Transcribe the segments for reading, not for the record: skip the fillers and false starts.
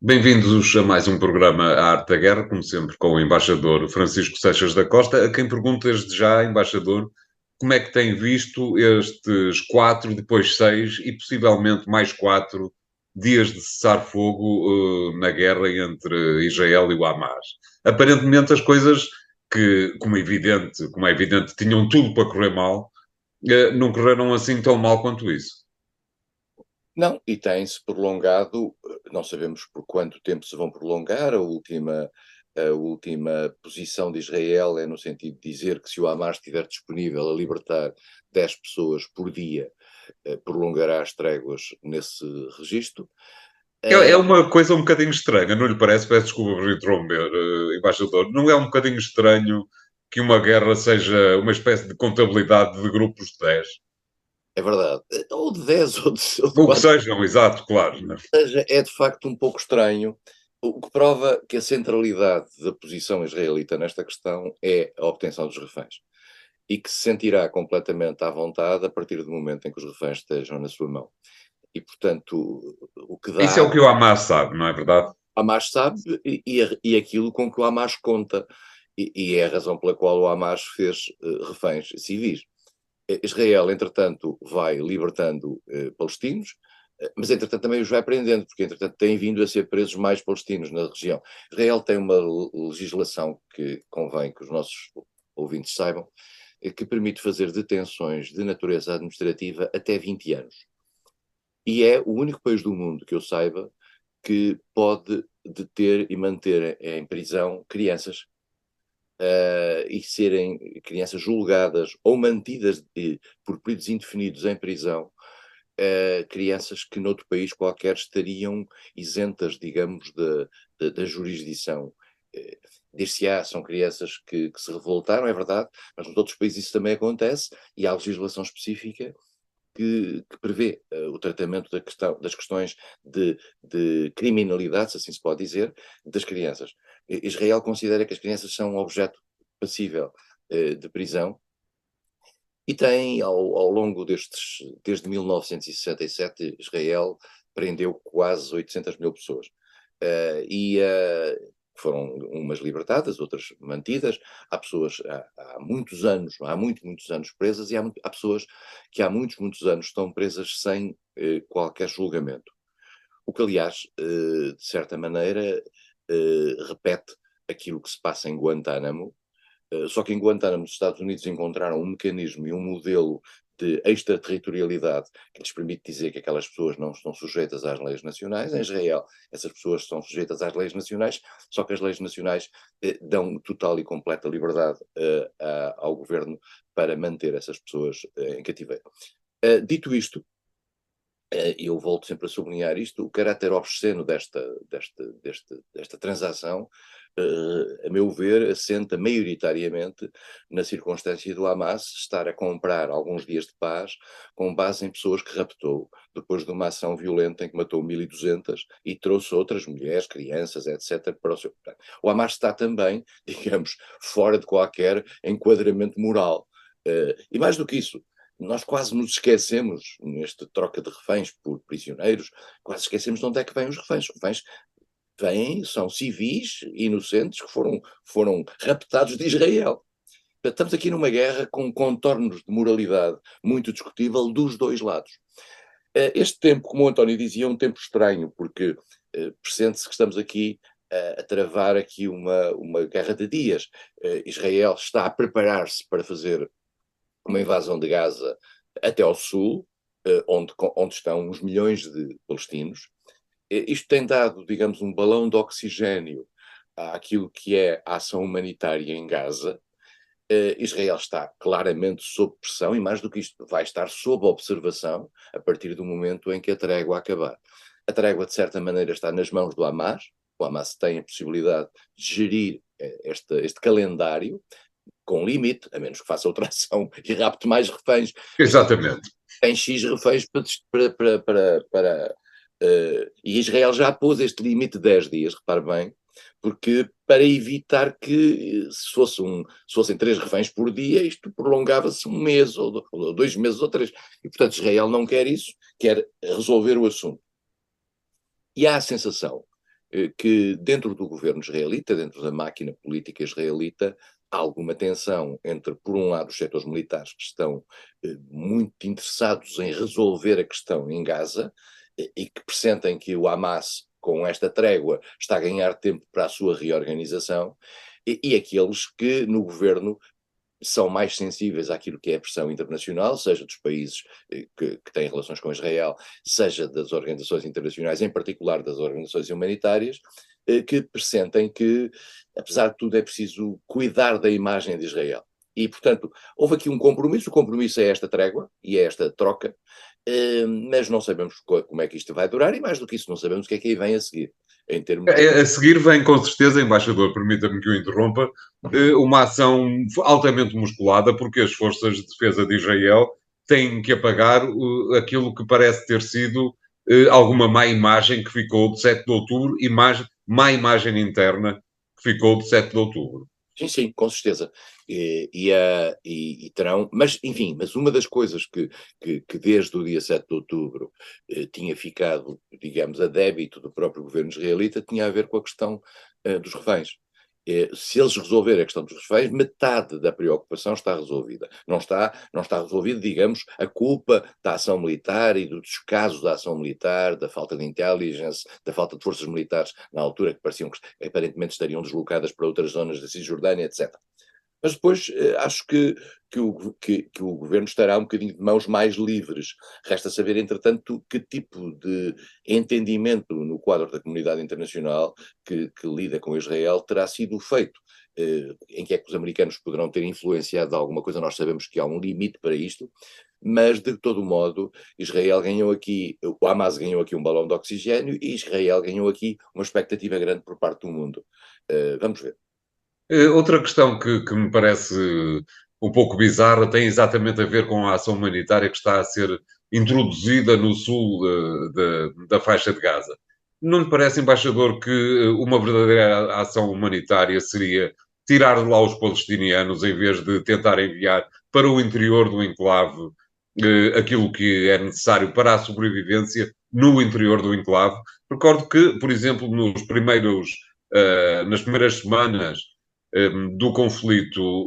Bem-vindos a mais um programa A Arte da Guerra, como sempre com o embaixador Francisco Seixas da Costa, a quem pergunto desde já, embaixador, como é que tem visto estes 4, depois 6 e possivelmente mais 4 dias de cessar-fogo na guerra entre Israel e o Hamas. Aparentemente as coisas que, como é evidente, tinham tudo para correr mal, não correram assim tão mal quanto isso. Não, e tem-se prolongado, não sabemos por quanto tempo se vão prolongar. A última posição de Israel é no sentido de dizer que se o Hamas estiver disponível a libertar 10 pessoas por dia, prolongará as tréguas nesse registro. É uma coisa um bocadinho estranha, não lhe parece? Peço desculpa por interromper, embaixador. Não é um bocadinho estranho que uma guerra seja uma espécie de contabilidade de grupos de 10? É verdade. Ou de 10 ou de Ou que 4, sejam, exato, claro. Né? seja, é de facto um pouco estranho, o que prova que a centralidade da posição israelita nesta questão é a obtenção dos reféns. E que se sentirá completamente à vontade a partir do momento em que os reféns estejam na sua mão. E, portanto, o que Isso é dá, o que o Hamas sabe, não é verdade? Hamas sabe e aquilo com que o Hamas conta. E é a razão pela qual o Hamas fez reféns civis. Israel, entretanto, vai libertando palestinos, mas entretanto também os vai prendendo, porque entretanto têm vindo a ser presos mais palestinos na região. Israel tem uma legislação que convém que os nossos ouvintes saibam, que permite fazer detenções de natureza administrativa até 20 anos. E é o único país do mundo que eu saiba que pode deter e manter em prisão crianças e serem crianças julgadas ou mantidas por períodos indefinidos em prisão, crianças que noutro país qualquer estariam isentas, digamos, da jurisdição. Eh, Dir-se-á, são crianças que se revoltaram, é verdade, mas nos outros países isso também acontece e há legislação específica que prevê o tratamento das questões de criminalidade, se assim se pode dizer, das crianças. Israel considera que as crianças são um objeto passível de prisão e tem, ao longo desde 1967, Israel prendeu quase 800 mil pessoas. Foram umas libertadas, outras mantidas. Há pessoas há muitos anos, muitos anos presas, e há pessoas que há muitos anos estão presas sem qualquer julgamento. O que, aliás, de certa maneira, repete aquilo que se passa em Guantánamo, só que em Guantánamo, os Estados Unidos encontraram um mecanismo e um modelo de extraterritorialidade que lhes permite dizer que aquelas pessoas não estão sujeitas às leis nacionais. Em Israel, essas pessoas estão sujeitas às leis nacionais, só que as leis nacionais dão total e completa liberdade ao governo para manter essas pessoas em cativeiro. Dito isto, eu volto sempre a sublinhar isto, o caráter obsceno desta transação, a meu ver, assenta maioritariamente na circunstância do Hamas estar a comprar alguns dias de paz com base em pessoas que raptou, depois de uma ação violenta em que matou 1.200 e trouxe outras mulheres, crianças, etc. para o seu... O Hamas está também, digamos, fora de qualquer enquadramento moral. E mais do que isso, nós quase nos esquecemos, nesta troca de reféns por prisioneiros, quase esquecemos de onde é que vêm os reféns. Os reféns vêm, são civis inocentes que foram raptados de Israel. Estamos aqui numa guerra com contornos de moralidade muito discutível dos dois lados. Este tempo, como o António dizia, é um tempo estranho, porque pressente-se que estamos aqui a travar aqui uma guerra de dias. Israel está a preparar-se para fazer uma invasão de Gaza até ao sul, onde estão uns milhões de palestinos. Isto tem dado, digamos, um balão de oxigênio àquilo que é a ação humanitária em Gaza. Israel está claramente sob pressão e, mais do que isto, vai estar sob observação a partir do momento em que a trégua acabar. A trégua, de certa maneira, está nas mãos do Hamas. O Hamas tem a possibilidade de gerir este calendário com limite, a menos que faça outra ação e rapte mais reféns, mas Exatamente. tem X reféns e Israel já pôs este limite de 10 dias, repare bem, porque para evitar que se fossem 3 reféns por dia, isto prolongava-se um mês, ou 2 meses, ou 3. E, portanto, Israel não quer isso, quer resolver o assunto. E há a sensação, que dentro do governo israelita, dentro da máquina política israelita, há alguma tensão entre, por um lado, os setores militares que estão muito interessados em resolver a questão em Gaza e que pressentem que o Hamas, com esta trégua, está a ganhar tempo para a sua reorganização, e aqueles que no governo são mais sensíveis àquilo que é a pressão internacional, seja dos países que têm relações com Israel, seja das organizações internacionais, em particular das organizações humanitárias, que pressentem que, apesar de tudo, é preciso cuidar da imagem de Israel. E, portanto, houve aqui um compromisso, o compromisso é esta trégua e é esta troca, mas não sabemos como é que isto vai durar, e mais do que isso, não sabemos o que é que aí vem a seguir, em termos de... A seguir vem, com certeza, embaixador, permita-me que o interrompa, uma ação altamente musculada, porque as forças de defesa de Israel têm que apagar aquilo que parece ter sido alguma má imagem que ficou de 7 de outubro e má imagem interna que ficou de 7 de outubro. Sim, sim, com certeza. E terão, mas enfim, mas uma das coisas que desde o dia 7 de outubro tinha ficado, digamos, a débito do próprio governo israelita, tinha a ver com a questão dos reféns. Se eles resolverem a questão dos reféns, metade da preocupação está resolvida. Não está resolvida, digamos, a culpa da ação militar e do descaso da ação militar, da falta de intelligence, da falta de forças militares na altura que pareciam que aparentemente estariam deslocadas para outras zonas da Cisjordânia, etc. Mas depois acho que o governo estará um bocadinho de mãos mais livres. Resta saber, entretanto, que tipo de entendimento no quadro da comunidade internacional que lida com Israel terá sido feito. Em que é que os americanos poderão ter influenciado alguma coisa, nós sabemos que há um limite para isto, mas de todo modo, Israel ganhou aqui, o Hamas ganhou aqui um balão de oxigênio e Israel ganhou aqui uma expectativa grande por parte do mundo. Vamos ver. Outra questão que me parece um pouco bizarra tem exatamente a ver com a ação humanitária que está a ser introduzida no sul da faixa de Gaza. Não lhe parece, embaixador, que uma verdadeira ação humanitária seria tirar de lá os palestinianos em vez de tentar enviar para o interior do enclave aquilo que é necessário para a sobrevivência no interior do enclave? Recordo que, por exemplo, nas primeiras semanas do conflito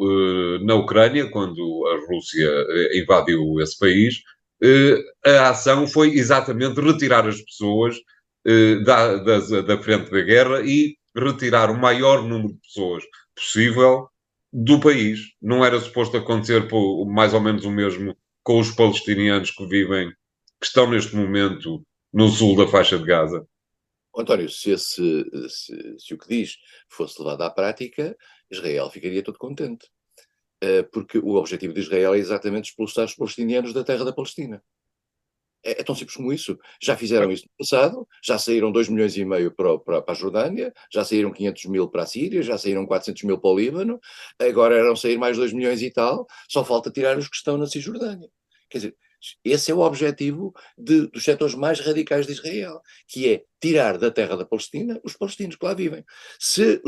na Ucrânia, quando a Rússia invadiu esse país, a ação foi exatamente retirar as pessoas da frente da guerra e retirar o maior número de pessoas possível do país. Não era suposto acontecer mais ou menos o mesmo com os palestinianos que estão neste momento no sul da faixa de Gaza? António, se o que diz fosse levado à prática, Israel ficaria todo contente. Porque o objetivo de Israel é exatamente expulsar os palestinianos da terra da Palestina. É tão simples como isso. Já fizeram isso no passado, já saíram 2,5 milhões para a Jordânia, já saíram 500 mil para a Síria, já saíram 400 mil para o Líbano, agora irão sair mais 2 milhões e tal, só falta tirar os que estão na Cisjordânia. Quer dizer, esse é o objetivo dos setores mais radicais de Israel, que é tirar da terra da Palestina os palestinos que lá vivem. Se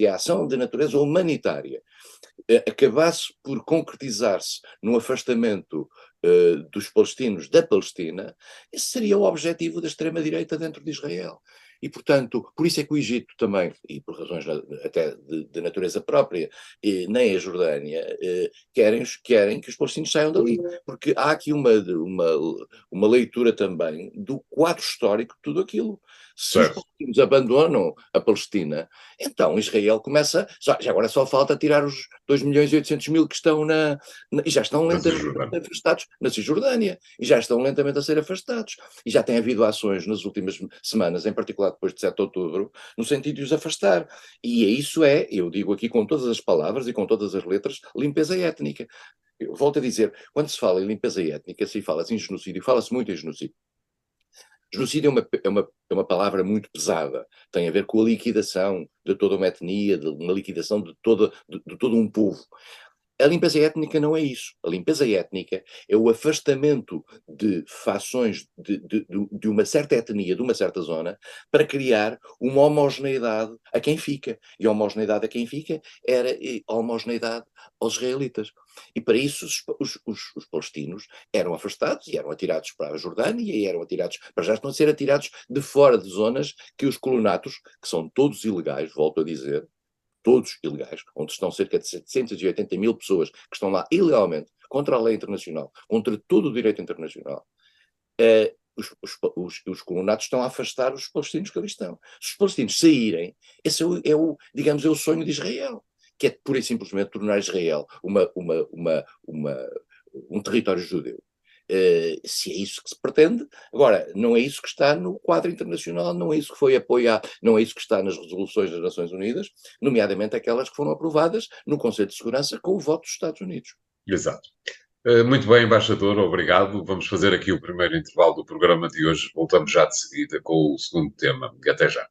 a ação de natureza humanitária acabasse por concretizar-se no afastamento dos palestinos da Palestina, esse seria o objetivo da extrema-direita dentro de Israel. E, portanto, por isso é que o Egito também, e por razões até de natureza própria, nem a Jordânia, querem que os palestinos saiam dali. Porque há aqui uma leitura também do quadro histórico de tudo aquilo. Se os Certo. palestinos abandonam a Palestina, então Israel começa. Já agora só falta tirar os 2,8 milhões que estão e já estão Na lentamente Cisjordânia. afastados na Cisjordânia. E já estão lentamente a ser afastados. E já tem havido ações nas últimas semanas, em particular depois de 7 de outubro, no sentido de os afastar. E isso é, eu digo aqui com todas as palavras e com todas as letras, limpeza étnica. Eu volto a dizer, quando se fala em limpeza étnica, se fala-se em genocídio, fala-se muito em genocídio. Genocídio é uma palavra muito pesada, tem a ver com a liquidação de toda uma etnia, de uma liquidação de todo um povo. A limpeza étnica não é isso. A limpeza étnica é o afastamento de fações de uma certa etnia, de uma certa zona, para criar uma homogeneidade a quem fica. E a homogeneidade a quem fica era a homogeneidade aos israelitas. E para isso os palestinos eram afastados e eram atirados para a Jordânia e eram atirados, para já estão a ser atirados de fora de zonas que os colonatos, que são todos ilegais, volto a dizer, todos ilegais, onde estão cerca de 780 mil pessoas que estão lá ilegalmente, contra a lei internacional, contra todo o direito internacional, os colonatos estão a afastar os palestinos que ali estão. Se os palestinos saírem, esse digamos, é o sonho de Israel, que é pura e simplesmente tornar Israel um território judeu. Se é isso que se pretende, agora, não é isso que está no quadro internacional, não é isso que foi apoiado, não é isso que está nas resoluções das Nações Unidas, nomeadamente aquelas que foram aprovadas no Conselho de Segurança com o voto dos Estados Unidos. Exato. Muito bem, embaixador, obrigado. Vamos fazer aqui o primeiro intervalo do programa de hoje. Voltamos já de seguida com o segundo tema. Até já.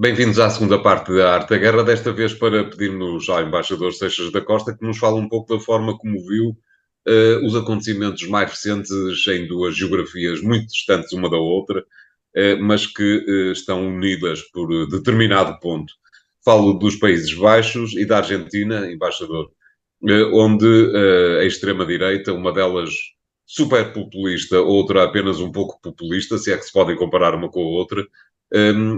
Bem-vindos à segunda parte da Arte da Guerra, desta vez para pedirmos ao embaixador Seixas da Costa que nos fale um pouco da forma como viu os acontecimentos mais recentes em duas geografias muito distantes uma da outra, mas que estão unidas por determinado ponto. Falo dos Países Baixos e da Argentina, embaixador, onde a extrema-direita, uma delas super populista, outra apenas um pouco populista, se é que se podem comparar uma com a outra,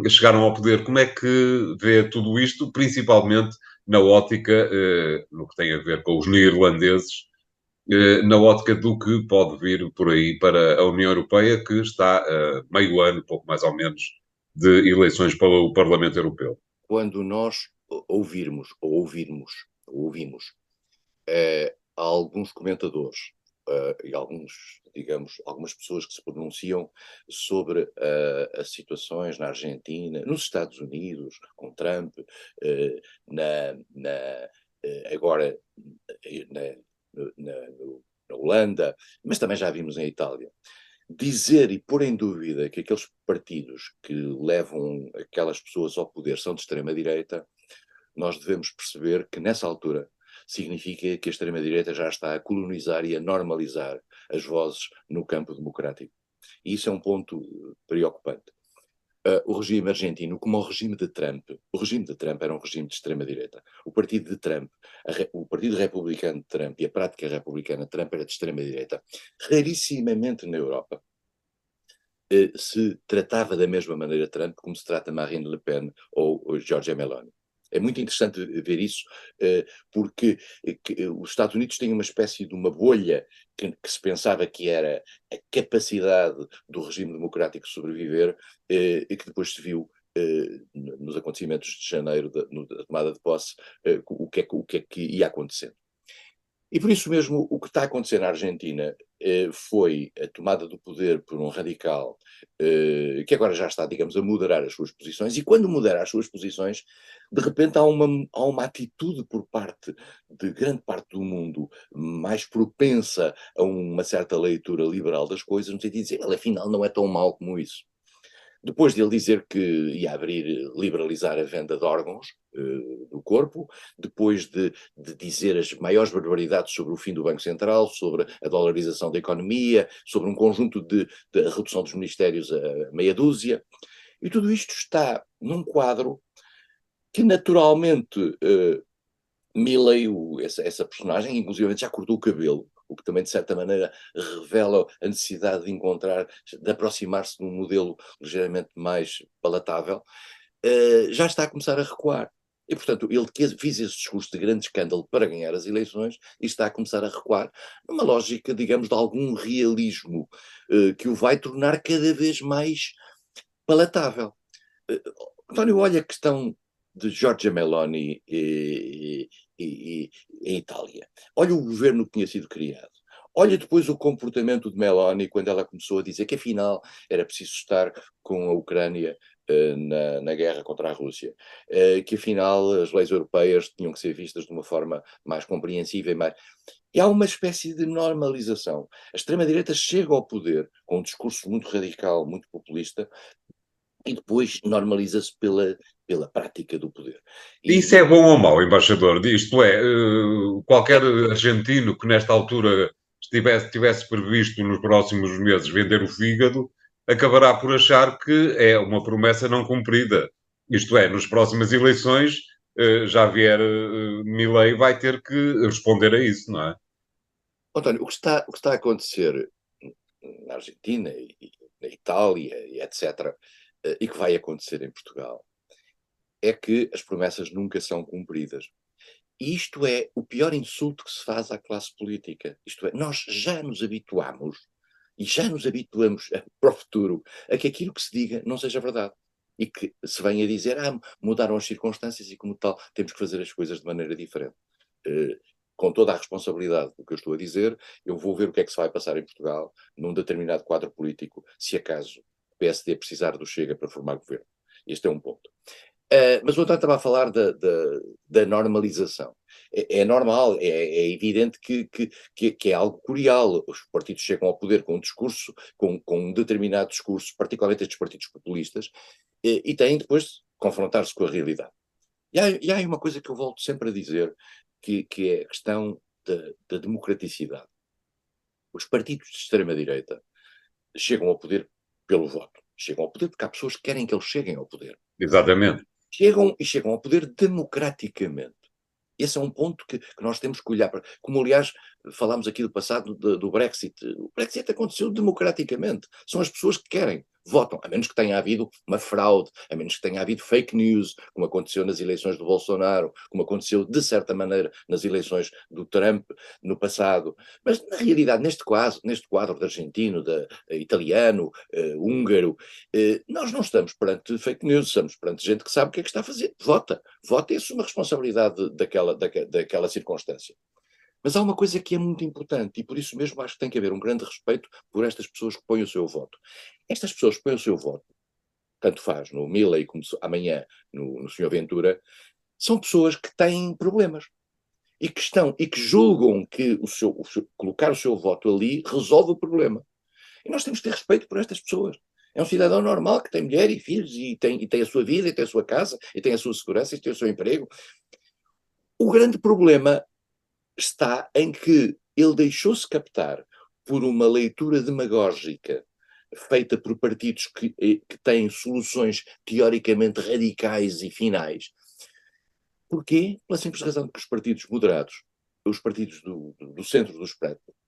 chegaram ao poder. Como é que vê tudo isto, principalmente na ótica, no que tem a ver com os neerlandeses, na ótica do que pode vir por aí para a União Europeia, que está a meio ano, pouco mais ou menos, de eleições para o Parlamento Europeu? Quando nós ouvimos alguns comentadores e algumas pessoas que se pronunciam sobre as situações na Argentina, nos Estados Unidos, com Trump, agora na, na Holanda, mas também já vimos em Itália. Dizer e pôr em dúvida que aqueles partidos que levam aquelas pessoas ao poder são de extrema-direita, nós devemos perceber que, nessa altura, significa que a extrema-direita já está a colonizar e a normalizar as vozes no campo democrático. E isso é um ponto preocupante. O regime argentino, como o regime de Trump era um regime de extrema-direita. O partido de Trump, o partido republicano de Trump e a prática republicana de Trump era de extrema-direita. Rarissimamente na Europa se tratava da mesma maneira Trump como se trata Marine Le Pen ou Giorgia Meloni. É muito interessante ver isso, porque os Estados Unidos têm uma espécie de uma bolha que se pensava que era a capacidade do regime democrático sobreviver, e que depois se viu nos acontecimentos de janeiro, da tomada de posse, o que é que ia acontecendo. E por isso mesmo, o que está a acontecer na Argentina foi a tomada do poder por um radical que agora já está, digamos, a moderar as suas posições, e quando modera as suas posições, de repente há uma atitude por parte de grande parte do mundo mais propensa a uma certa leitura liberal das coisas, no sentido de dizer, ele afinal não é tão mau como isso. Depois de ele dizer que ia liberalizar a venda de órgãos do corpo, depois de dizer as maiores barbaridades sobre o fim do Banco Central, sobre a dolarização da economia, sobre um conjunto de redução dos ministérios a meia dúzia, e tudo isto está num quadro que naturalmente Milei, essa personagem, inclusive já cortou o cabelo, o que também de certa maneira revela a necessidade de aproximar-se de um modelo ligeiramente mais palatável, já está a começar a recuar. E, portanto, ele que fez esse discurso de grande escândalo para ganhar as eleições e está a começar a recuar numa lógica, digamos, de algum realismo que o vai tornar cada vez mais palatável. António, olha a questão de Giorgia Meloni em Itália. Olha o governo que tinha sido criado. Olha depois o comportamento de Meloni quando ela começou a dizer que afinal era preciso estar com a Ucrânia na guerra contra a Rússia, que afinal as leis europeias tinham que ser vistas de uma forma mais compreensível e há uma espécie de normalização. A extrema-direita chega ao poder com um discurso muito radical, muito populista, e depois normaliza-se pela prática do poder. Isso é bom ou mau, embaixador? Isto é, qualquer argentino que nesta altura tivesse previsto nos próximos meses vender o fígado, acabará por achar que é uma promessa não cumprida. Isto é, nas próximas eleições, Javier Milei vai ter que responder a isso, não é? António, o que está a acontecer na Argentina e na Itália e etc., e que vai acontecer em Portugal, é que as promessas nunca são cumpridas. E isto é o pior insulto que se faz à classe política. Isto é, nós já nos habituamos e já nos habituamos para o futuro a que aquilo que se diga não seja verdade. E que se venha a dizer, mudaram as circunstâncias e como tal temos que fazer as coisas de maneira diferente. Eh, com toda a responsabilidade do que eu estou a dizer, eu vou ver o que é que se vai passar em Portugal num determinado quadro político, se acaso o PSD precisar do Chega para formar governo. Este é um ponto. Mas o António estava a falar da normalização. É normal, é evidente que é algo curial. Os partidos chegam ao poder com um discurso, com um determinado discurso, particularmente estes partidos populistas, e têm depois de confrontar-se com a realidade. E há aí uma coisa que eu volto sempre a dizer, que é a questão da democraticidade. Os partidos de extrema-direita chegam ao poder pelo voto. Chegam ao poder porque há pessoas que querem que eles cheguem ao poder. Exatamente. Chegam ao poder democraticamente. Esse é um ponto que nós temos que olhar para. Como, aliás, falámos aqui do passado do Brexit. O Brexit aconteceu democraticamente. São as pessoas que querem, votam, a menos que tenha havido uma fraude, a menos que tenha havido fake news, como aconteceu nas eleições do Bolsonaro, como aconteceu, de certa maneira, nas eleições do Trump no passado. Mas, na realidade, neste quadro de argentino, italiano, húngaro, nós não estamos perante fake news, estamos perante gente que sabe o que é que está a fazer. Vota e assume a responsabilidade daquela circunstância. Mas há uma coisa que é muito importante, e por isso mesmo acho que tem que haver um grande respeito por estas pessoas que põem o seu voto. Estas pessoas que põem o seu voto, tanto faz no Milei como amanhã no Sr. Ventura, são pessoas que têm problemas e que julgam que colocar o seu voto ali resolve o problema. E nós temos que ter respeito por estas pessoas. É um cidadão normal que tem mulher e filhos e tem a sua vida, e tem a sua casa, e tem a sua segurança, e tem o seu emprego. O grande problema está em que ele deixou-se captar por uma leitura demagógica feita por partidos que têm soluções teoricamente radicais e finais. Porquê? Pela simples razão de que os partidos moderados, os partidos do centro do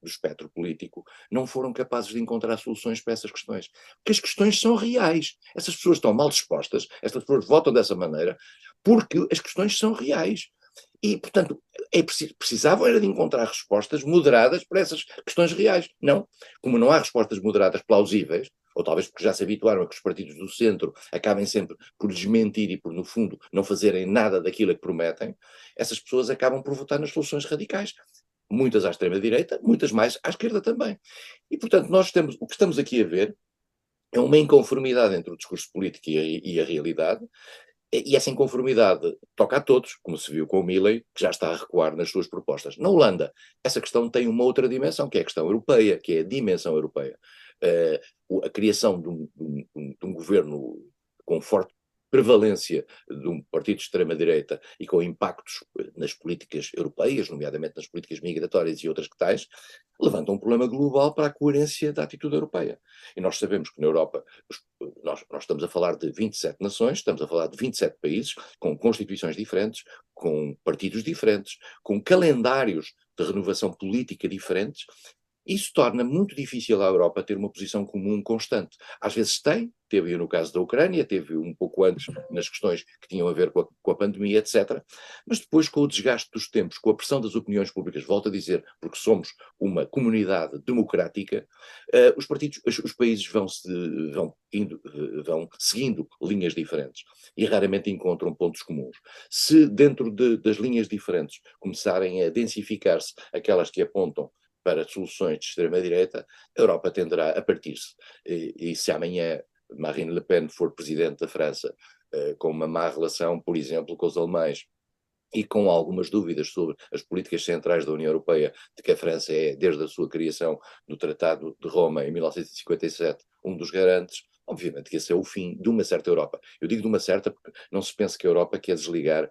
espectro político, não foram capazes de encontrar soluções para essas questões. Porque as questões são reais. Essas pessoas estão mal dispostas, estas pessoas votam dessa maneira, porque as questões são reais. E, portanto, precisavam era de encontrar respostas moderadas para essas questões reais. Não. Como não há respostas moderadas plausíveis, ou talvez porque já se habituaram a que os partidos do centro acabem sempre por desmentir e por, no fundo, não fazerem nada daquilo a que prometem, essas pessoas acabam por votar nas soluções radicais. Muitas à extrema-direita, muitas mais à esquerda também. E, portanto, o que estamos aqui a ver é uma inconformidade entre o discurso político e a realidade, e essa inconformidade toca a todos, como se viu com o Milley, que já está a recuar nas suas propostas. Na Holanda, essa questão tem uma outra dimensão, que é a questão europeia, que é a dimensão europeia. A criação de um governo com forte prevalência de um partido de extrema-direita e com impactos nas políticas europeias, nomeadamente nas políticas migratórias e outras que tais, levanta um problema global para a coerência da atitude europeia. E nós sabemos que na Europa nós estamos a falar de 27 nações, estamos a falar de 27 países, com constituições diferentes, com partidos diferentes, com calendários de renovação política diferentes. Isso torna muito difícil à Europa ter uma posição comum constante. Às vezes teve no caso da Ucrânia, teve um pouco antes nas questões que tinham a ver com a pandemia, etc. Mas depois, com o desgaste dos tempos, com a pressão das opiniões públicas, volto a dizer, porque somos uma comunidade democrática, os países vão seguindo linhas diferentes e raramente encontram pontos comuns. Se dentro das linhas diferentes começarem a densificar-se aquelas que apontam para soluções de extrema-direita, a Europa tenderá a partir-se. E se amanhã Marine Le Pen for presidente da França, com uma má relação, por exemplo, com os alemães, e com algumas dúvidas sobre as políticas centrais da União Europeia, de que a França é, desde a sua criação do Tratado de Roma, em 1957, um dos garantes, obviamente que esse é o fim de uma certa Europa. Eu digo de uma certa porque não se pense que a Europa quer desligar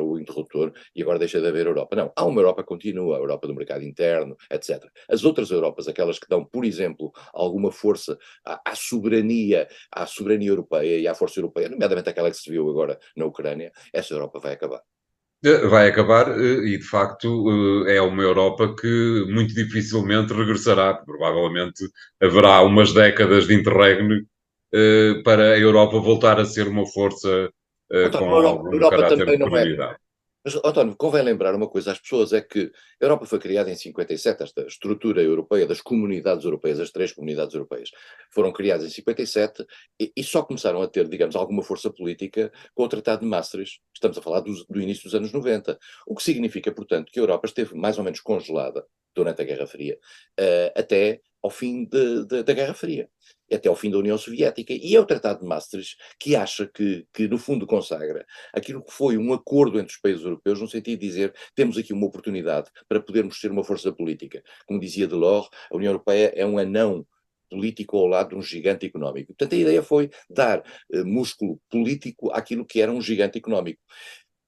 o interruptor e agora deixa de haver Europa. Não, há uma Europa contínua, a Europa do mercado interno, etc. As outras Europas, aquelas que dão, por exemplo, alguma força à soberania europeia e à força europeia, nomeadamente aquela que se viu agora na Ucrânia, essa Europa vai acabar. Vai acabar e, de facto, é uma Europa que muito dificilmente regressará. Provavelmente haverá umas décadas de interregno para a Europa voltar a ser uma força António, com a algum Europa caráter também de não é. permanidade. Mas, António, convém lembrar uma coisa às pessoas, é que a Europa foi criada em 57, esta estrutura europeia das comunidades europeias, as três comunidades europeias, foram criadas em 57 e só começaram a ter, digamos, alguma força política com o Tratado de Maastricht. Estamos a falar do início dos anos 90. O que significa, portanto, que a Europa esteve mais ou menos congelada durante a Guerra Fria, até ao fim da Guerra Fria, até ao fim da União Soviética. E é o Tratado de Maastricht que acha que no fundo, consagra aquilo que foi um acordo entre os países europeus, no sentido de dizer temos aqui uma oportunidade para podermos ser uma força política. Como dizia Delors, a União Europeia é um anão político ao lado de um gigante económico. Portanto, a ideia foi dar músculo político àquilo que era um gigante económico.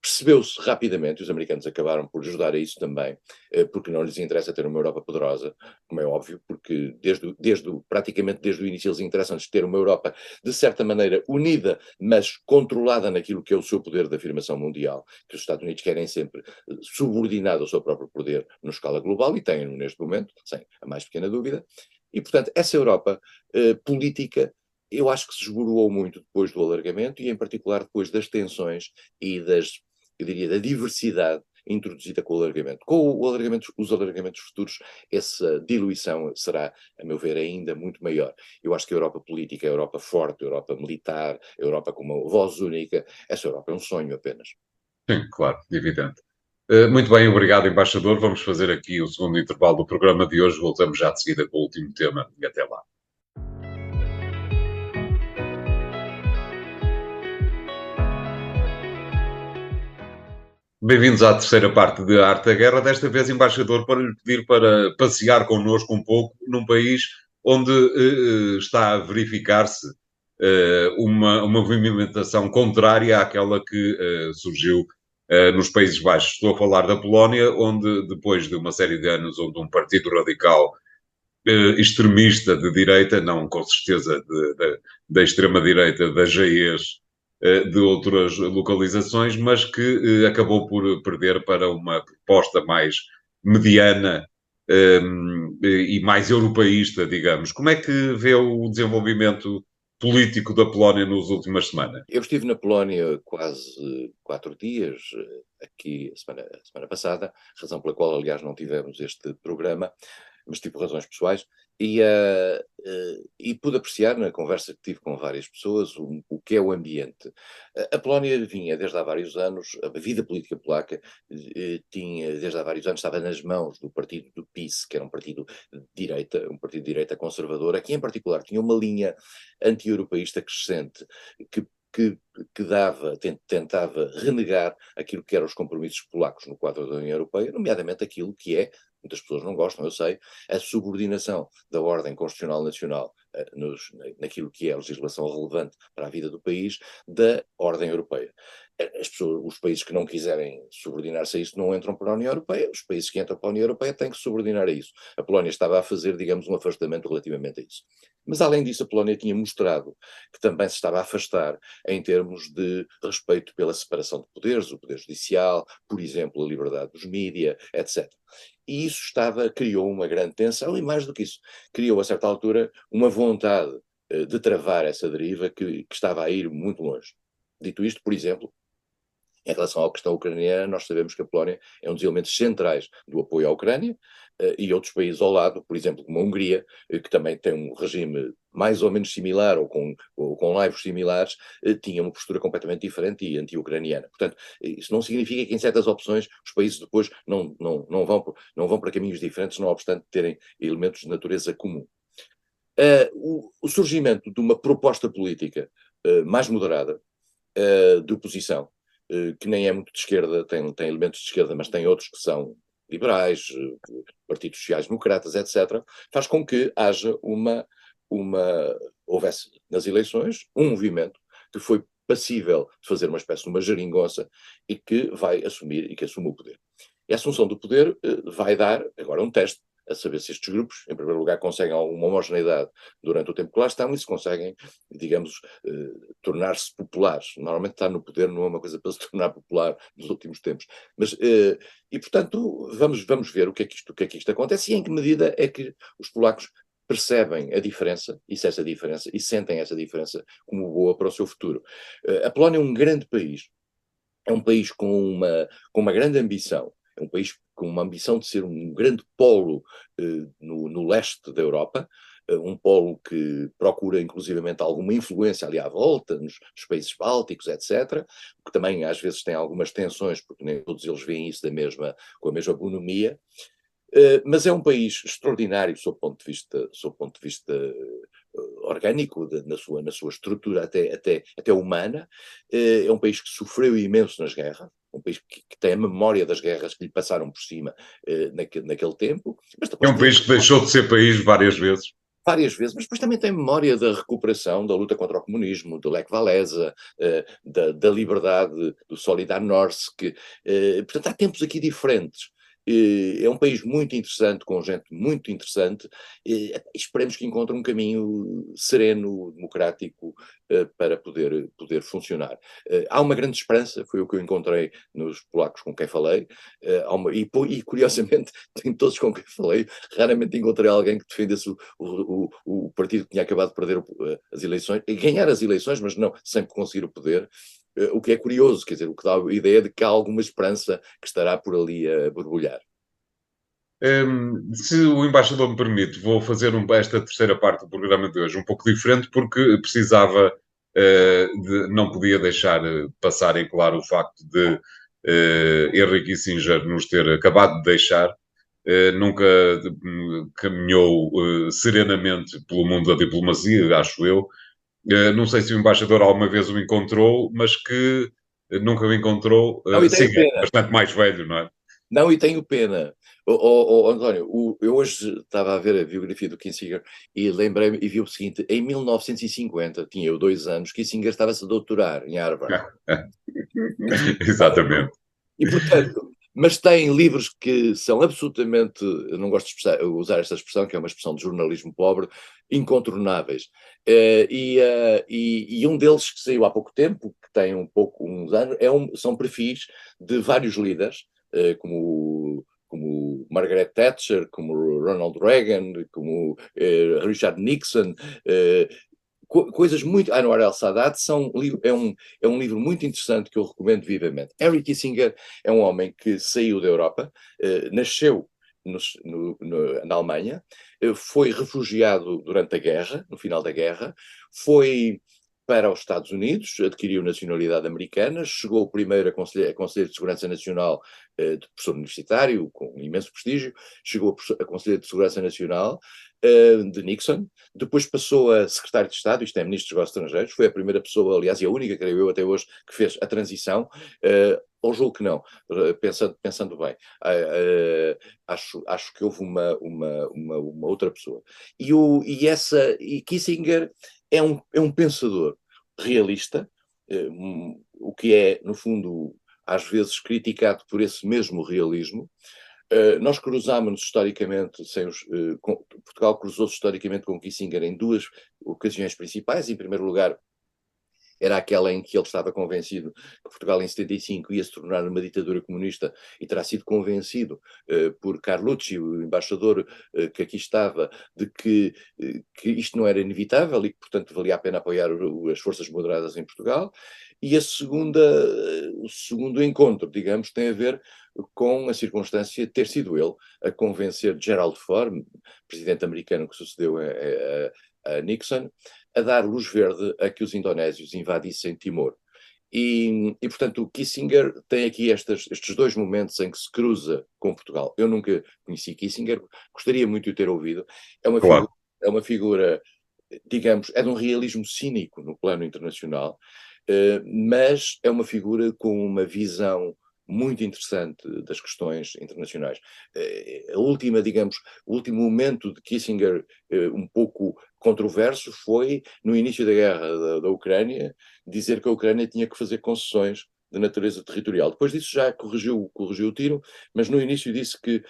Percebeu-se rapidamente, e os americanos acabaram por ajudar a isso também, porque não lhes interessa ter uma Europa poderosa, como é óbvio, porque praticamente desde o início eles interessam-lhes ter uma Europa, de certa maneira, unida, mas controlada naquilo que é o seu poder de afirmação mundial, que os Estados Unidos querem sempre subordinado ao seu próprio poder na escala global, e têm-no neste momento, sem a mais pequena dúvida. E, portanto, essa Europa política, eu acho que se esboroou muito depois do alargamento, e em particular depois das tensões e eu diria, da diversidade introduzida com o alargamento. Com os alargamentos futuros, essa diluição será, a meu ver, ainda muito maior. Eu acho que a Europa política, a Europa forte, a Europa militar, a Europa com uma voz única, essa Europa é um sonho apenas. Sim, claro, evidente. Muito bem, obrigado, embaixador. Vamos fazer aqui o segundo intervalo do programa de hoje. Voltamos já de seguida com o último tema e até lá. Bem-vindos à terceira parte de Arte da Guerra. Desta vez, embaixador, para lhe pedir para passear connosco um pouco num país onde está a verificar-se uma movimentação contrária àquela que surgiu nos Países Baixos. Estou a falar da Polónia, onde, depois de uma série de anos onde um partido radical extremista de direita, não com certeza da extrema-direita, da GEs, de outras localizações, mas que acabou por perder para uma proposta mais mediana e mais europeísta, digamos. Como é que vê o desenvolvimento político da Polónia nas últimas semanas? Eu estive na Polónia quase 4 dias, aqui a semana passada, razão pela qual, aliás, não tivemos este programa, mas tive razões pessoais, e pude apreciar na conversa que tive com várias pessoas o que é o ambiente. A Polónia vinha desde há vários anos, a vida política polaca tinha desde há vários anos, estava nas mãos do partido do PiS, que era um partido de direita conservadora, que em particular tinha uma linha anti-europeísta crescente, que que, tentava renegar aquilo que eram os compromissos polacos no quadro da União Europeia, nomeadamente aquilo que é, muitas pessoas não gostam, eu sei, a subordinação da ordem constitucional nacional naquilo que é a legislação relevante para a vida do país, da ordem europeia. Os países que não quiserem subordinar-se a isso não entram para a União Europeia, os países que entram para a União Europeia têm que se subordinar a isso. A Polónia estava a fazer, digamos, um afastamento relativamente a isso. Mas, além disso, a Polónia tinha mostrado que também se estava a afastar em termos de respeito pela separação de poderes, o poder judicial, por exemplo, a liberdade dos mídia, etc. E isso criou uma grande tensão e, mais do que isso, criou, a certa altura, uma vontade de travar essa deriva que estava a ir muito longe. Dito isto, por exemplo, em relação à questão ucraniana, nós sabemos que a Polónia é um dos elementos centrais do apoio à Ucrânia, e outros países ao lado, por exemplo, como a Hungria, que também tem um regime mais ou menos similar, ou com laivos similares, tinha uma postura completamente diferente e anti-ucraniana. Portanto, isso não significa que em certas opções os países depois não vão para caminhos diferentes, não obstante terem elementos de natureza comum. O surgimento de uma proposta política mais moderada, de oposição, que nem é muito de esquerda, tem elementos de esquerda, mas tem outros que são liberais, partidos sociais-democratas, etc., faz com que haja uma houvesse nas eleições um movimento que foi passível de fazer uma espécie de uma geringonça e que vai assumir e que assume o poder. E a assunção do poder vai dar agora um teste a saber se estes grupos, em primeiro lugar, conseguem alguma homogeneidade durante o tempo que lá estão e se conseguem, digamos, tornar-se populares. Normalmente estar no poder não é uma coisa para se tornar popular nos últimos tempos. Mas, e, portanto, vamos ver o que é que isto acontece e em que medida é que os polacos percebem a diferença, e se essa diferença, e sentem essa diferença como boa para o seu futuro. A Polónia é um grande país, é um país com uma grande ambição, é um país com uma ambição de ser um grande polo no leste da Europa, um polo que procura inclusivamente alguma influência ali à volta, nos países bálticos, etc., que também às vezes tem algumas tensões, porque nem todos eles veem isso com a mesma bonomia, mas é um país extraordinário sob ponto de vista orgânico, na sua estrutura até humana. É um país que sofreu imenso nas guerras, um país que tem a memória das guerras que lhe passaram por cima naquele tempo, mas É depois um tem país que deixou de ser país várias vezes. várias vezes, mas depois também tem memória da recuperação, da luta contra o comunismo, do Lech Walesa, da liberdade, do Solidarność, portanto há tempos aqui diferentes. É um país muito interessante, com gente muito interessante, esperemos que encontre um caminho sereno, democrático, para poder funcionar. Há uma grande esperança, foi o que eu encontrei nos polacos com quem falei, e curiosamente, em todos com quem falei, raramente encontrei alguém que defendesse o partido que tinha acabado de perder as eleições, e ganhar as eleições, mas não sempre conseguir o poder, o que é curioso, quer dizer, o que dá a ideia de que há alguma esperança que estará por ali a borbulhar. Se o embaixador me permite, vou fazer esta terceira parte do programa de hoje um pouco diferente, porque precisava, não podia deixar passar em claro o facto de Henry Kissinger nos ter acabado de deixar. Nunca caminhou serenamente pelo mundo da diplomacia, acho eu. Não sei se o embaixador alguma vez o encontrou, mas que nunca o encontrou. Não, e Sim, tenho é pena. bastante mais velho, não é? Não, e tenho pena. António, eu hoje estava a ver a biografia do Kissinger e lembrei-me e vi o seguinte: em 1950, tinha eu 2 anos, Kissinger estava-se a doutorar em Harvard. Exatamente. E, portanto, mas tem livros que são absolutamente, eu não gosto de usar esta expressão, que é uma expressão de jornalismo pobre, incontornáveis. E um deles que saiu há pouco tempo, que tem uns anos, são perfis de vários líderes, como Margaret Thatcher, como Ronald Reagan, como Richard Nixon, coisas muito. Anwar el-Sadat é um livro muito interessante que eu recomendo vivamente. Henry Kissinger é um homem que saiu da Europa, nasceu na Alemanha, foi refugiado durante a guerra, no final da guerra, foi para os Estados Unidos, adquiriu nacionalidade americana, chegou primeiro a Conselheiro de Segurança Nacional, de professor universitário, com imenso prestígio, chegou a Conselheiro de Segurança Nacional, de Nixon, depois passou a secretário de Estado, isto é, ministro dos Negócios Estrangeiros, foi a primeira pessoa, aliás, e a única, creio eu, até hoje, que fez a transição, ou julgo que não, pensando bem. Acho que houve uma outra pessoa. E Kissinger é um pensador realista, o que é, no fundo, às vezes criticado por esse mesmo realismo. Nós cruzámos-nos historicamente, Portugal cruzou-se historicamente com Kissinger em duas ocasiões principais. Em primeiro lugar, era aquela em que ele estava convencido que Portugal em 75 ia se tornar uma ditadura comunista e terá sido convencido por Carlucci, o embaixador que aqui estava, de que isto não era inevitável e que, portanto, valia a pena apoiar as forças moderadas em Portugal. E o segundo encontro, digamos, tem a ver com a circunstância de ter sido ele a convencer Gerald Ford, presidente americano que sucedeu a Nixon, a dar luz verde a que os indonésios invadissem Timor. Portanto, o Kissinger tem aqui estes dois momentos em que se cruza com Portugal. Eu nunca conheci Kissinger, gostaria muito de o ter ouvido. Claro. É uma figura, digamos, é de um realismo cínico no plano internacional, mas é uma figura com uma visão muito interessante das questões internacionais. A última, digamos, o último momento de Kissinger, um pouco controverso foi, no início da guerra da Ucrânia, dizer que a Ucrânia tinha que fazer concessões de natureza territorial. Depois disso já corrigiu o tiro, mas no início disse que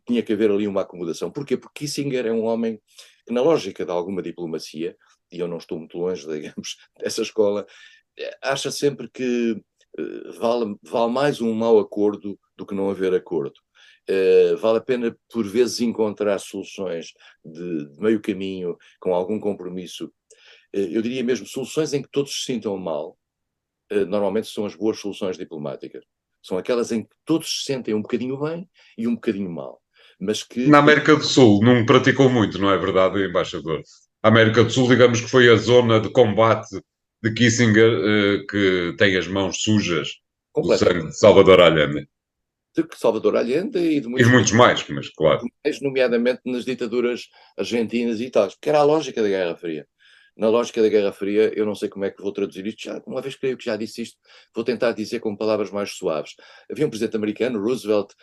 tinha que haver ali uma acomodação. Porquê? Porque Kissinger é um homem que, na lógica de alguma diplomacia, e eu não estou muito longe, digamos, dessa escola, acha sempre que vale mais um mau acordo do que não haver acordo. Vale a pena, por vezes, encontrar soluções de meio caminho, com algum compromisso. Eu diria mesmo soluções em que todos se sintam mal, normalmente são as boas soluções diplomáticas. São aquelas em que todos se sentem um bocadinho bem e um bocadinho mal. Mas que... Na América do Sul não praticou muito, não é verdade, embaixador? A América do Sul, digamos que foi a zona de combate de Kissinger, que tem as mãos sujas do sangue de Salvador Allende. De Salvador Allende e de E muitos muitos mais, mas claro. mais, nomeadamente nas ditaduras argentinas e tal, porque era a lógica da Guerra Fria. Na lógica da Guerra Fria, eu não sei como é que vou traduzir isto, já, uma vez creio que já disse isto, vou tentar dizer com palavras mais suaves. Havia um presidente americano, Roosevelt,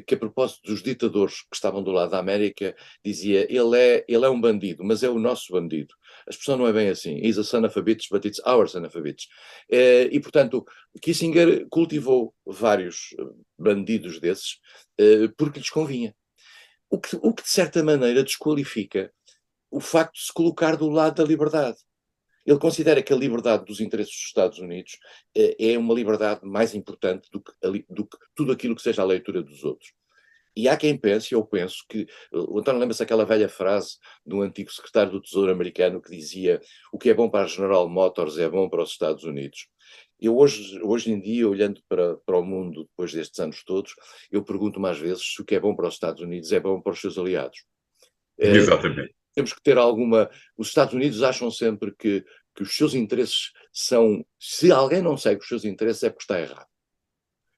que a propósito dos ditadores que estavam do lado da América, dizia, ele é um bandido, mas é o nosso bandido. A expressão não é bem assim. He's a son of a bitch, but it's our son of a bitch. E, portanto, Kissinger cultivou vários bandidos desses porque lhes convinha. O que, de certa maneira, desqualifica o facto de se colocar do lado da liberdade. Ele considera que a liberdade dos interesses dos Estados Unidos é uma liberdade mais importante do que tudo aquilo que seja a leitura dos outros. E há quem pense, eu penso, que o António lembra-se daquela velha frase do antigo secretário do Tesouro americano que dizia: o que é bom para a General Motors é bom para os Estados Unidos. Eu hoje em dia, olhando para o mundo depois destes anos todos, eu pergunto mais vezes se o que é bom para os Estados Unidos é bom para os seus aliados. Exatamente. Temos que ter alguma... Os Estados Unidos acham sempre que os seus interesses são... Se alguém não segue os seus interesses é porque está errado.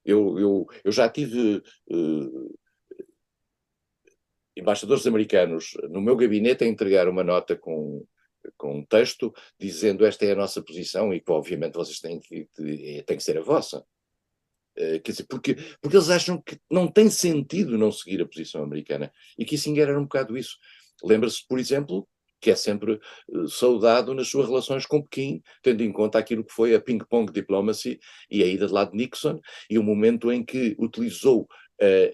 Eu já tive embaixadores americanos no meu gabinete a entregar uma nota com um texto dizendo esta é a nossa posição e que obviamente vocês têm que ser a vossa. Quer dizer, porque eles acham que não tem sentido não seguir a posição americana. E Kissinger era um bocado isso. Lembra-se, por exemplo, que é sempre saudado nas suas relações com Pequim, tendo em conta aquilo que foi a ping-pong diplomacy e a ida de lá de Nixon, e o momento em que utilizou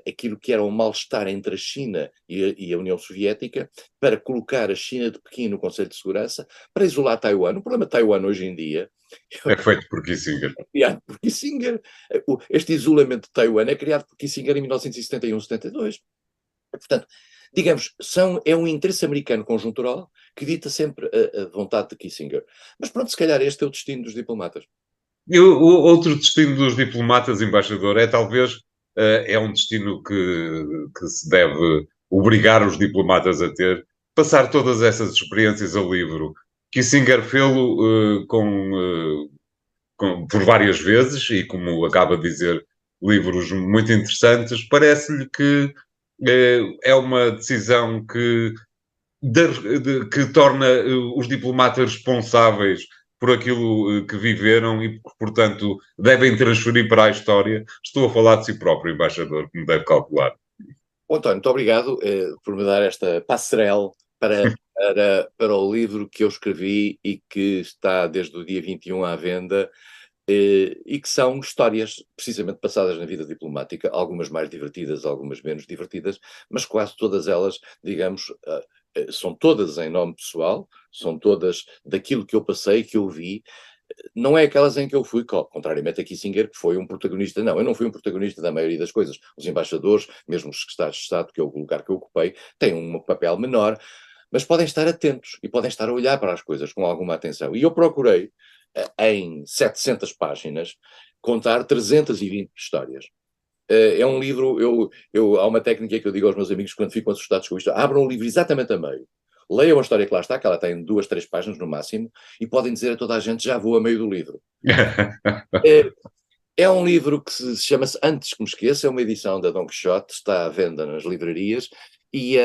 aquilo que era um mal-estar entre a China e a União Soviética para colocar a China de Pequim no Conselho de Segurança para isolar Taiwan. O problema de Taiwan hoje em dia É feito por Kissinger. criado por Kissinger. Este isolamento de Taiwan é criado por Kissinger em 1971-72. Portanto, digamos, é um interesse americano conjuntural que dita sempre a vontade de Kissinger. Mas pronto, se calhar este é o destino dos diplomatas. E o outro destino dos diplomatas, embaixador, é talvez é um destino que se deve obrigar os diplomatas a ter, passar todas essas experiências ao livro. Kissinger fê-lo por várias vezes e, como acaba de dizer, livros muito interessantes. Parece-lhe que é uma decisão que torna os diplomatas responsáveis por aquilo que viveram e que, portanto, devem transferir para a história. Estou a falar de si próprio, embaixador, como deve calcular. Bom, António, muito obrigado por me dar esta passarela para o livro que eu escrevi e que está desde o dia 21 à venda, e que são histórias precisamente passadas na vida diplomática, algumas mais divertidas, algumas menos divertidas, mas quase todas elas, digamos, são todas em nome pessoal, são todas daquilo que eu passei, que eu vi. Não é aquelas em que eu fui, contrariamente a Kissinger, que foi um protagonista. Não, eu não fui um protagonista da maioria das coisas. Os embaixadores, mesmo os secretários de Estado, que é o lugar que eu ocupei, têm um papel menor, mas podem estar atentos e podem estar a olhar para as coisas com alguma atenção. E eu procurei, em 700 páginas, contar 320 histórias. É um livro, há uma técnica que eu digo aos meus amigos quando ficam assustados com isto: abram o livro exatamente a meio, leiam a história que lá está, que ela tem 2, 3 páginas no máximo, e podem dizer a toda a gente: já vou a meio do livro. É um livro que se chama-se Antes que me esqueça, é uma edição da Don Quixote, está à venda nas livrarias e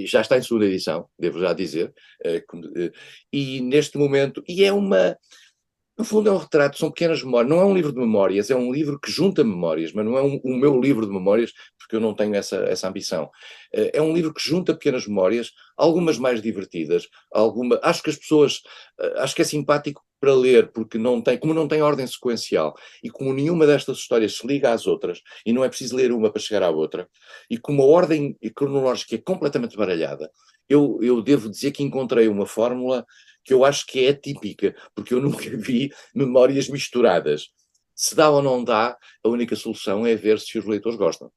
já está em segunda edição, devo já dizer, e neste momento, e é uma... No fundo é um retrato, são pequenas memórias. Não é um livro de memórias, é um livro que junta memórias, mas não é o meu livro de memórias, porque eu não tenho essa ambição. É um livro que junta pequenas memórias, algumas mais divertidas, acho que as pessoas, acho que é simpático para ler, porque como não tem ordem sequencial, e como nenhuma destas histórias se liga às outras, e não é preciso ler uma para chegar à outra, e como a ordem cronológica é completamente baralhada, eu devo dizer que encontrei uma fórmula que eu acho que é atípica, porque eu nunca vi memórias misturadas. Se dá ou não dá, a única solução é ver se os leitores gostam.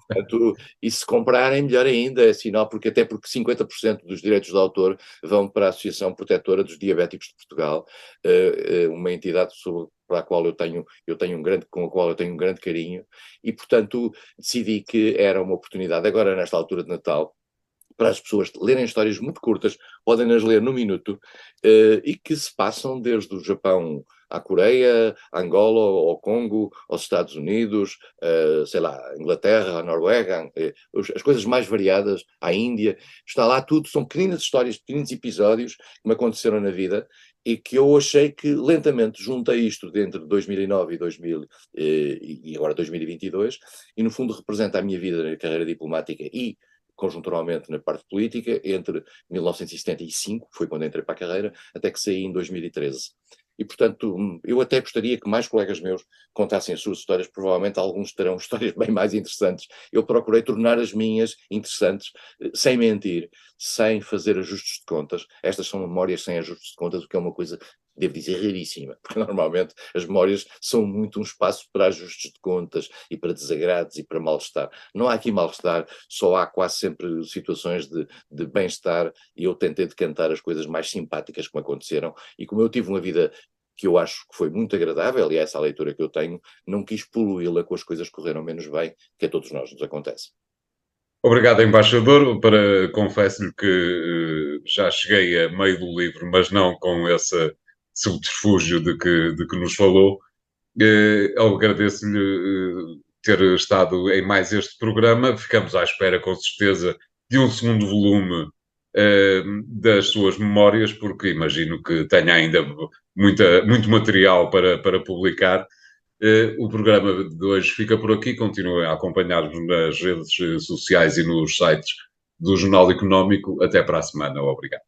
Portanto, e se comprarem, melhor ainda, é sinal, até porque 50% dos direitos de autor vão para a Associação Protetora dos Diabéticos de Portugal, uma entidade para a qual com a qual eu tenho um grande carinho, e portanto decidi que era uma oportunidade, agora nesta altura de Natal, para as pessoas lerem histórias muito curtas, podem-nas ler no minuto, e que se passam desde o Japão à Coreia, à Angola, ao Congo, aos Estados Unidos, sei lá, à Inglaterra, à Noruega, as coisas mais variadas, à Índia, está lá tudo, são pequenas histórias, pequenos episódios que me aconteceram na vida e que eu achei que lentamente juntei isto entre 2009 e 2000, e agora 2022, e no fundo representa a minha vida na carreira diplomática e conjunturalmente na parte política, entre 1975, foi quando entrei para a carreira, até que saí em 2013. E, portanto, eu até gostaria que mais colegas meus contassem as suas histórias, provavelmente alguns terão histórias bem mais interessantes. Eu procurei tornar as minhas interessantes, sem mentir, sem fazer ajustes de contas. Estas são memórias sem ajustes de contas, o que é uma coisa, devo dizer, raríssima, porque normalmente as memórias são muito um espaço para ajustes de contas e para desagrados e para mal-estar. Não há aqui mal-estar, só há quase sempre situações de bem-estar, e eu tentei decantar as coisas mais simpáticas que me aconteceram, e como eu tive uma vida que eu acho que foi muito agradável, e é essa a leitura que eu tenho, não quis poluí-la com as coisas que correram menos bem, que a todos nós nos acontece. Obrigado, embaixador. Confesso-lhe que já cheguei a meio do livro, mas não com esse subterfúgio de que nos falou. Eu agradeço-lhe ter estado em mais este programa. Ficamos à espera, com certeza, de um segundo volume das suas memórias, porque imagino que tenha ainda muito material para publicar. O programa de hoje fica por aqui. Continuem a acompanhar-nos nas redes sociais e nos sites do Jornal Económico. Até para a semana. Obrigado.